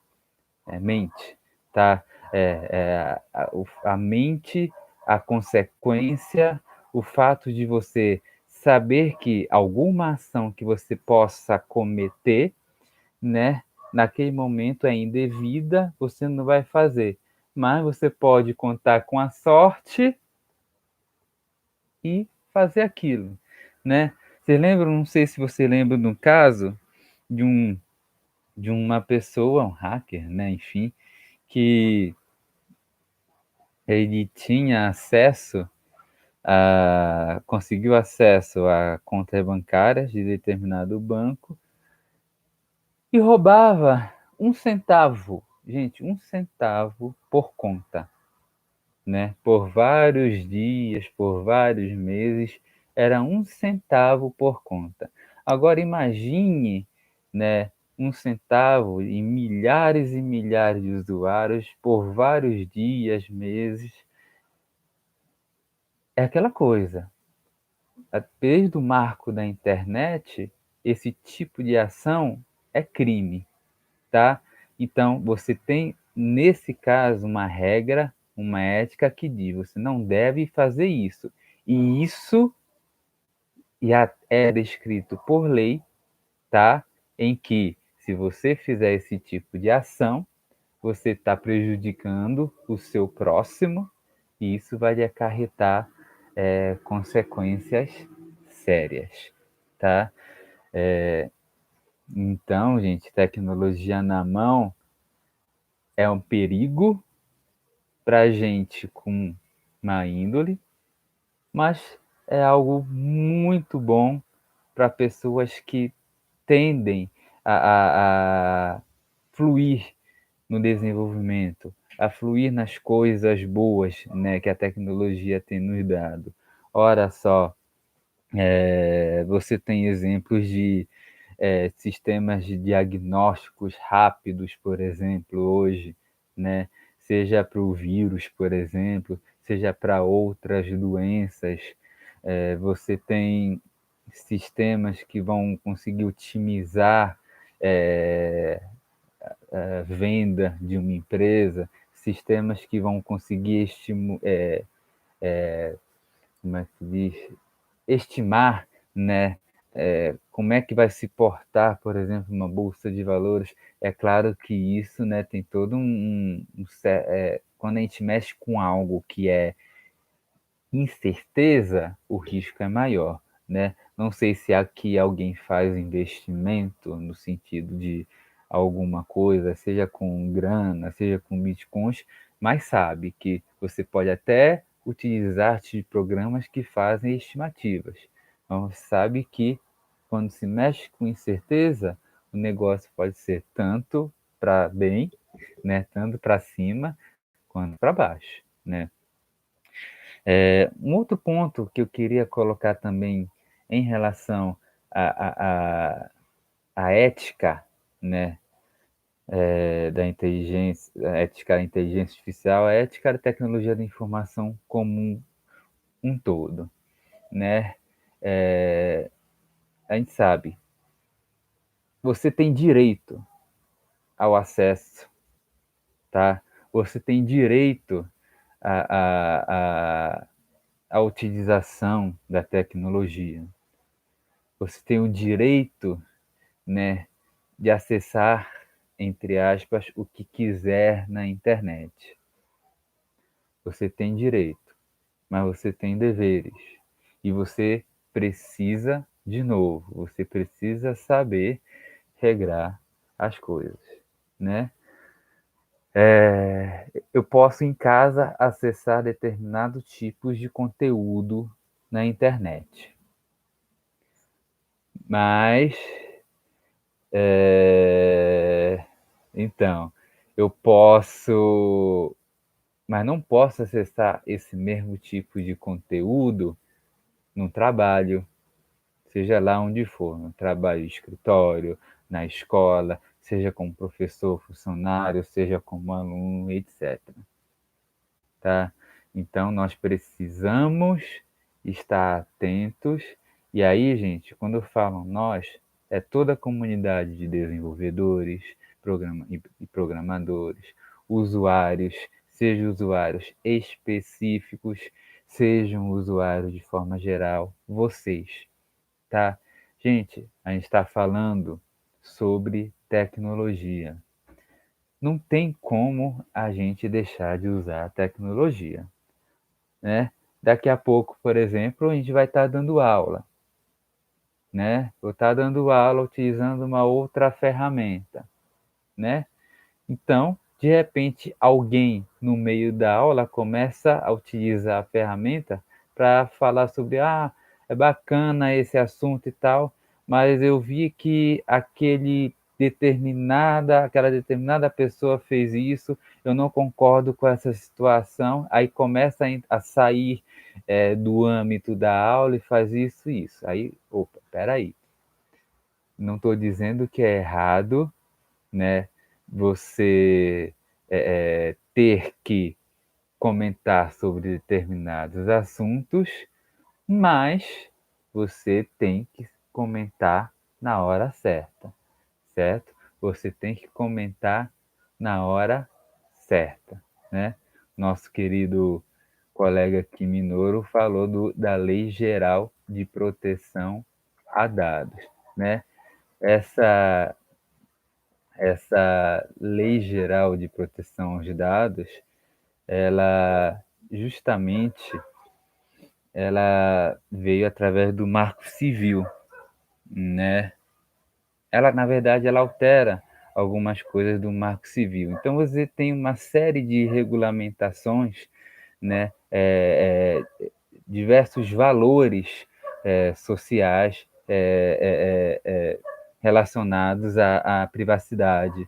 Mente, tá? A mente, a consequência, o fato de você saber que alguma ação que você possa cometer, né, naquele momento é indevida, você não vai fazer. Mas você pode contar com a sorte e fazer aquilo, né? Você lembra, não sei se você lembra de um caso de de uma pessoa, um hacker, né, enfim, que ele tinha acesso conseguiu acesso a contas bancárias de determinado banco e roubava um centavo, gente, um centavo por conta, né? Por vários dias, por vários meses, era um centavo por conta. Agora imagine, né, um centavo em milhares e milhares de usuários por vários dias, meses. É aquela coisa. Desde o marco da internet, esse tipo de ação é crime, tá? Então, você tem, nesse caso, uma regra, uma ética que diz, você não deve fazer isso. E isso é descrito por lei, tá? Em que, se você fizer esse tipo de ação, você está prejudicando o seu próximo e isso vai lhe acarretar consequências sérias, tá? Então, gente, tecnologia na mão é um perigo para gente com má índole, mas é algo muito bom para pessoas que tendem a fluir no desenvolvimento, a fluir nas coisas boas, né, que a tecnologia tem nos dado. Ora só, você tem exemplos de sistemas de diagnósticos rápidos, por exemplo, hoje, né? Seja para o vírus, por exemplo, seja para outras doenças. Você tem sistemas que vão conseguir otimizar a venda de uma empresa, sistemas que vão conseguir como é que se diz? Estimar, né, como é que vai se portar, por exemplo, uma bolsa de valores. É claro que isso, né, tem todo quando a gente mexe com algo que é incerteza, o risco é maior, né? Não sei se aqui alguém faz investimento no sentido de alguma coisa, seja com grana, seja com bitcoins, mas sabe que você pode até utilizar de programas que fazem estimativas. Mas sabe que quando se mexe com incerteza, o negócio pode ser tanto para bem, né, tanto para cima quanto para baixo, né? Um outro ponto que eu queria colocar também em relação à ética, né, da inteligência, a ética da inteligência artificial, a ética da tecnologia da informação como um todo, né? A gente sabe, você tem direito ao acesso, tá? Você tem direito à, à, à, à utilização da tecnologia. Você tem o direito, né, de acessar, entre aspas, o que quiser na internet. Você tem direito, mas você tem deveres. E você precisa, de novo, você precisa saber regrar as coisas, né? Eu posso em casa acessar determinados tipos de conteúdo na internet, mas então eu posso, mas não posso acessar esse mesmo tipo de conteúdo no trabalho, seja lá onde for, no trabalho, escritório, na escola, seja como professor, funcionário, seja como aluno, etc. Tá? Então, nós precisamos estar atentos. E aí, gente, quando eu falo nós, é toda a comunidade de desenvolvedores e programadores, usuários, sejam usuários específicos, sejam usuários de forma geral, vocês, tá? Gente, a gente está falando sobre tecnologia. Não tem como a gente deixar de usar a tecnologia, né? Daqui a pouco, por exemplo, a gente vai estar dando aula, né? Vou estar dando aula utilizando uma outra ferramenta, né? Então, de repente, alguém no meio da aula começa a utilizar a ferramenta para falar sobre, é bacana esse assunto e tal, mas eu vi que aquela determinada pessoa fez isso, eu não concordo com essa situação, aí começa a sair do âmbito da aula e faz isso e isso. Aí, opa, peraí, não estou dizendo que é errado, né? Você ter que comentar sobre determinados assuntos, mas você tem que comentar na hora certa, certo? Você tem que comentar na hora certa, né? Nosso querido colega aqui Minoro falou da Lei Geral de Proteção a Dados, né? Essa essa Lei Geral de Proteção aos Dados, ela justamente ela veio através do Marco Civil, né? Ela, na verdade, ela altera algumas coisas do Marco Civil. Então, você tem uma série de regulamentações, né? Diversos valores sociais relacionados à privacidade,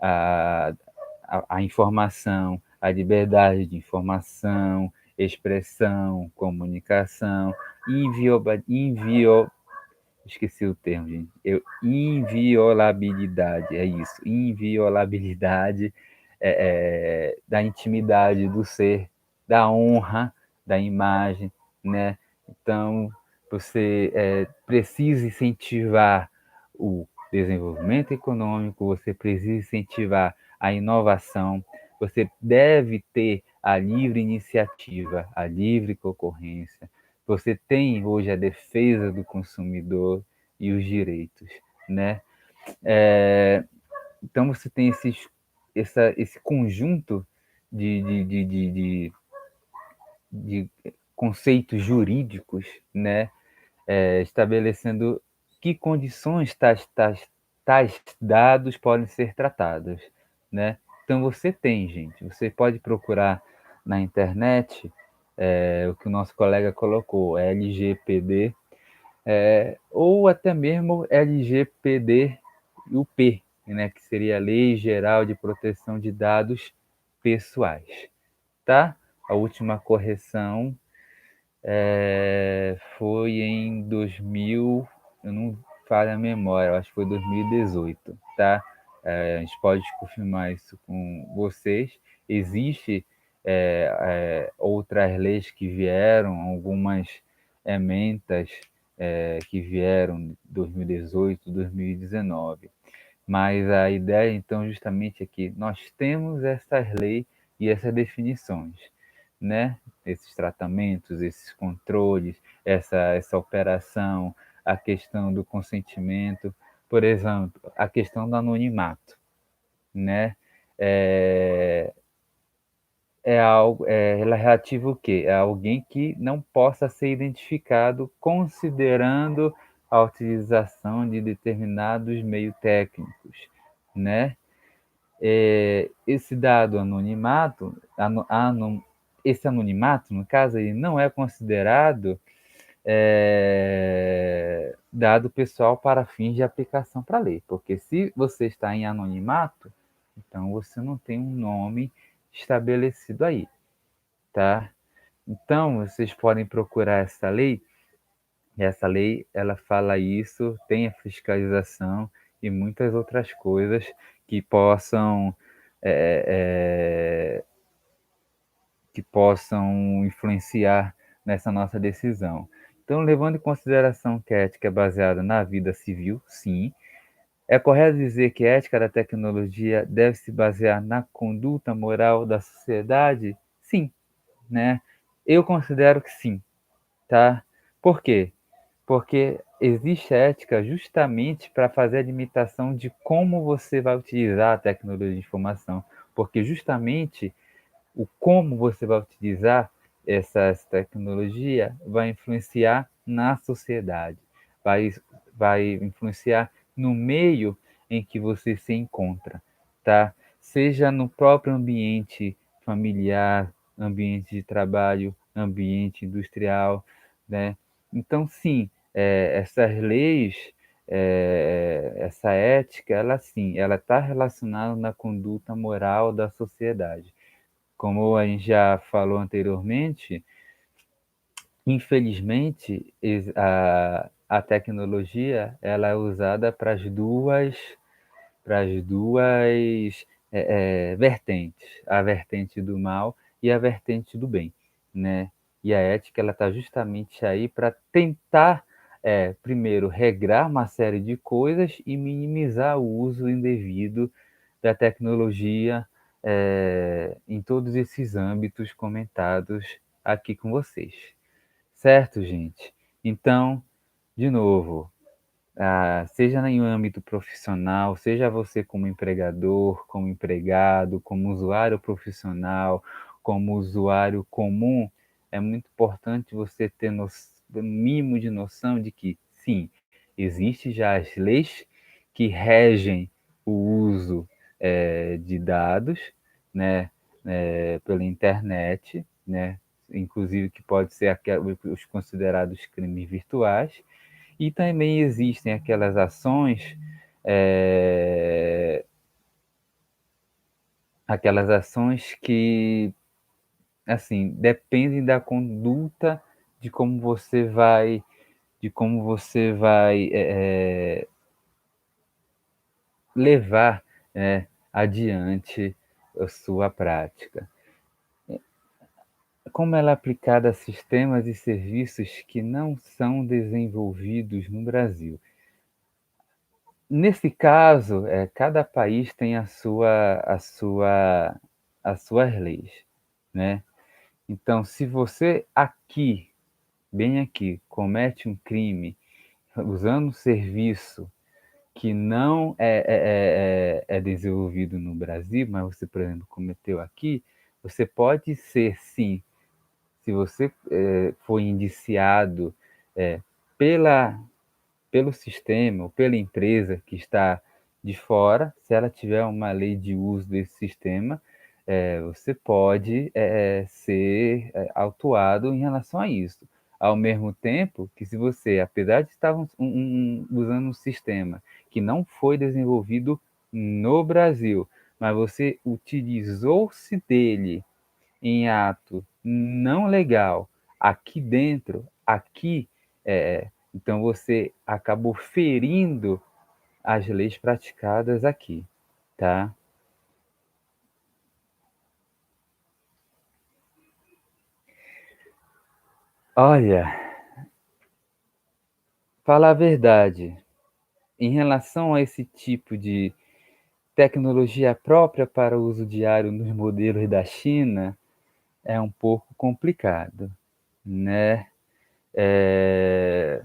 à, à informação, à liberdade de informação, expressão, comunicação, esqueci o termo, gente. Inviolabilidade, é isso. Inviolabilidade da intimidade do ser, da honra, da imagem, né? Então, você precisa incentivar o desenvolvimento econômico, você precisa incentivar a inovação, você deve ter a livre iniciativa, a livre concorrência, você tem hoje a defesa do consumidor e os direitos, né? Então você tem esse conjunto de conceitos jurídicos, né? Estabelecendo que condições tais dados podem ser tratados, né? Então você tem, gente, você pode procurar na internet o que o nosso colega colocou, LGPD, ou até mesmo LGPD-UP, né, que seria a Lei Geral de Proteção de Dados Pessoais, tá? A última correção foi em 2000, eu não falho a memória, eu acho que foi 2018, tá? A gente pode confirmar isso com vocês. Existe outras leis que vieram, algumas emendas que vieram em 2018, 2019. Mas a ideia, então, justamente é que nós temos essas leis e essas definições, né? Esses tratamentos, esses controles, essa operação, a questão do consentimento, por exemplo, a questão do anonimato, né? É, é relativo o quê? É alguém que não possa ser identificado considerando a utilização de determinados meios técnicos, né? esse dado anonimato, esse anonimato, no caso, ele não é considerado dado pessoal para fins de aplicação para a lei, porque se você está em anonimato, então você não tem um nome estabelecido aí, tá? Então, vocês podem procurar essa lei, e essa lei, ela fala isso, tem a fiscalização e muitas outras coisas que possam é, é, que possam influenciar nessa nossa decisão. Então, levando em consideração que a ética é baseada na vida civil, sim. É correto dizer que a ética da tecnologia deve se basear na conduta moral da sociedade? Sim, né? Eu considero que sim, tá? Por quê? Porque existe a ética justamente para fazer a limitação de como você vai utilizar a tecnologia de informação, porque justamente o como você vai utilizar essa tecnologia vai influenciar na sociedade, vai, vai influenciar no meio em que você se encontra, tá? Seja no próprio ambiente familiar, ambiente de trabalho, ambiente industrial, né? Então, sim, essas leis, essa ética, ela sim, ela está relacionada na conduta moral da sociedade. Como a gente já falou anteriormente, infelizmente a tecnologia ela é usada para as duas vertentes, a vertente do mal e a vertente do bem, né? E a ética ela está justamente aí para tentar primeiro regrar uma série de coisas e minimizar o uso indevido da tecnologia em todos esses âmbitos comentados aqui com vocês. Certo, gente? Então, de novo, seja em um âmbito profissional, seja você como empregador, como empregado, como usuário profissional, como usuário comum, é muito importante você ter um mínimo de noção de que, sim, existem já as leis que regem o uso de dados, né, pela internet, né, inclusive que pode ser os considerados crimes virtuais, e também existem aquelas ações, é, aquelas ações que, assim, dependem da conduta de como você vai levar adiante a sua prática. Como ela é aplicada a sistemas e serviços que não são desenvolvidos no Brasil? Nesse caso, cada país tem as suas leis, né? Então, se você aqui, bem aqui, comete um crime usando um serviço que não é desenvolvido no Brasil, mas você, por exemplo, cometeu aqui, você pode ser, sim, se você for indiciado pela pelo sistema ou pela empresa que está de fora, se ela tiver uma lei de uso desse sistema, você pode ser autuado em relação a isso. Ao mesmo tempo que se você, apesar de estar usando um sistema que não foi desenvolvido no Brasil, mas você utilizou-se dele em ato não legal aqui dentro, então você acabou ferindo as leis praticadas aqui, tá? Olha, falar a verdade, em relação a esse tipo de tecnologia própria para o uso diário nos modelos da China, é um pouco complicado, né? É,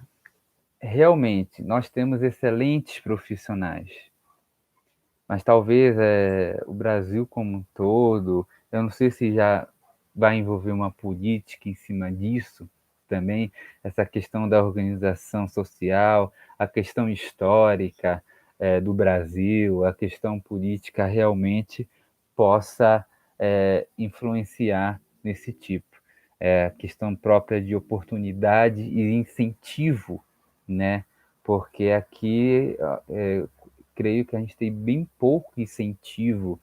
realmente, nós temos excelentes profissionais, mas talvez o Brasil como um todo, eu não sei se já vai envolver uma política em cima disso também, essa questão da organização social, a questão histórica, do Brasil, a questão política realmente possa influenciar nesse tipo. A questão própria de oportunidade e incentivo, né? Porque aqui creio que a gente tem bem pouco incentivo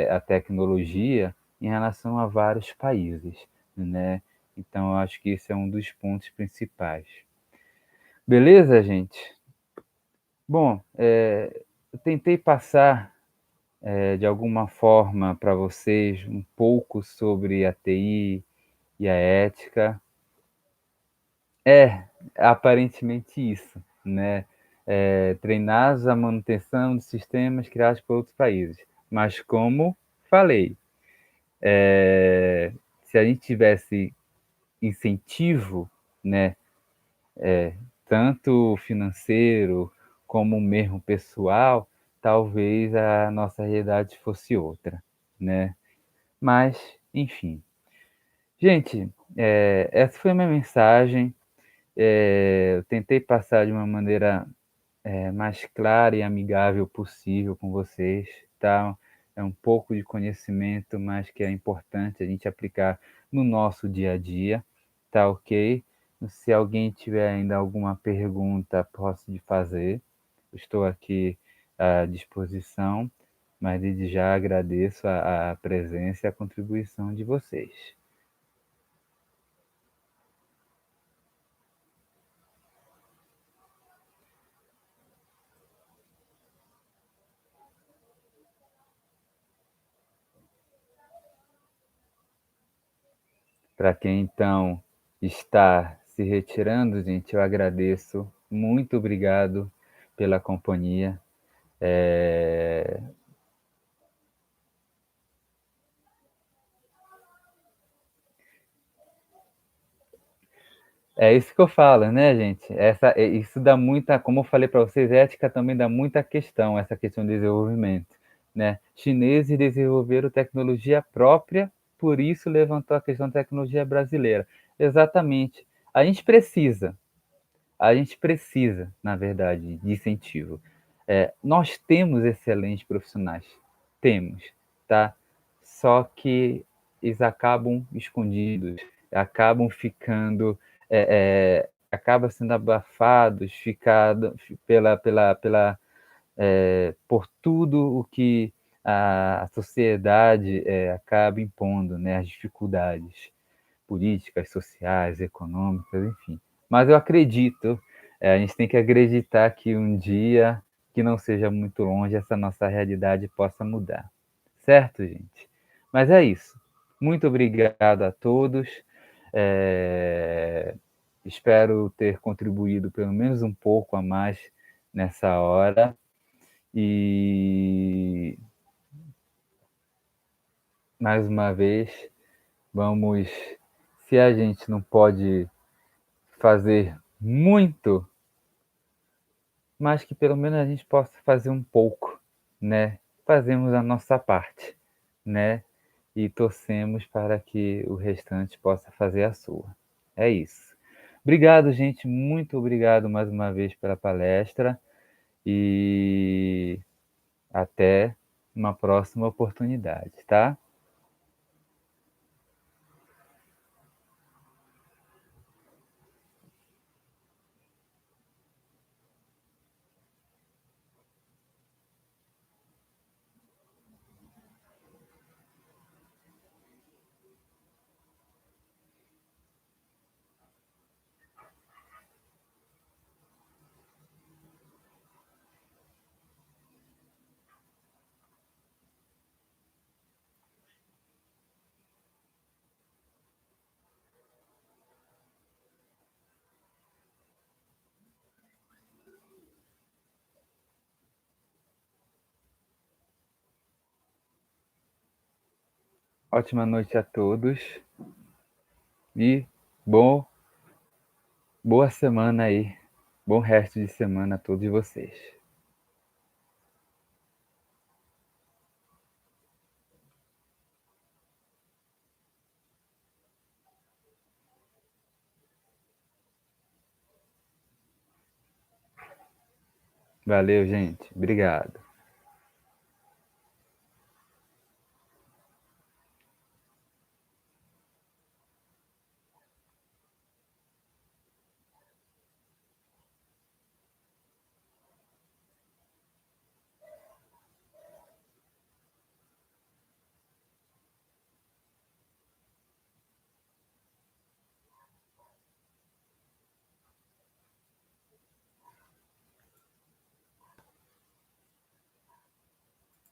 à tecnologia em relação a vários países, né? Então, eu acho que esse é um dos pontos principais. Beleza, gente? Bom, eu tentei passar de alguma forma para vocês um pouco sobre a TI e a ética. É, aparentemente isso, né? Treinados à manutenção de sistemas criados por outros países. Mas como falei, se a gente tivesse incentivo, né, tanto financeiro como mesmo pessoal, talvez a nossa realidade fosse outra, né? Mas, enfim. Gente, essa foi a minha mensagem. Eu tentei passar de uma maneira mais clara e amigável possível com vocês, tá? É um pouco de conhecimento, mas que é importante a gente aplicar no nosso dia a dia, tá ok? Se alguém tiver ainda alguma pergunta, posso lhe fazer. Estou aqui à disposição, mas desde já agradeço a presença e a contribuição de vocês. Para quem então está se retirando, gente, eu agradeço. Muito obrigado pela companhia. É, é isso que eu falo, né, gente? Isso dá muita, como eu falei para vocês, ética também dá muita questão, essa questão de desenvolvimento, né? Chineses desenvolveram tecnologia própria, por isso levantou a questão da tecnologia brasileira. Exatamente. A gente precisa, na verdade, de incentivo. Nós temos excelentes profissionais, temos, tá? Só que eles acabam escondidos, acabam ficando, acabam sendo abafados, por tudo o que a sociedade acaba impondo, né? As dificuldades políticas, sociais, econômicas, enfim. Mas eu acredito, a gente tem que acreditar que um dia, que não seja muito longe, essa nossa realidade possa mudar. Certo, gente? Mas é isso. Muito obrigado a todos. É, Espero ter contribuído pelo menos um pouco a mais nessa hora. E mais uma vez, vamos. Se a gente não pode fazer muito, mas que pelo menos a gente possa fazer um pouco, né? Fazemos a nossa parte, né? E torcemos para que o restante possa fazer a sua. É isso. Obrigado, gente. Muito obrigado mais uma vez pela palestra e até uma próxima oportunidade, tá? Ótima noite a todos e bom, boa semana aí. Bom resto de semana a todos vocês. Valeu, gente. Obrigado.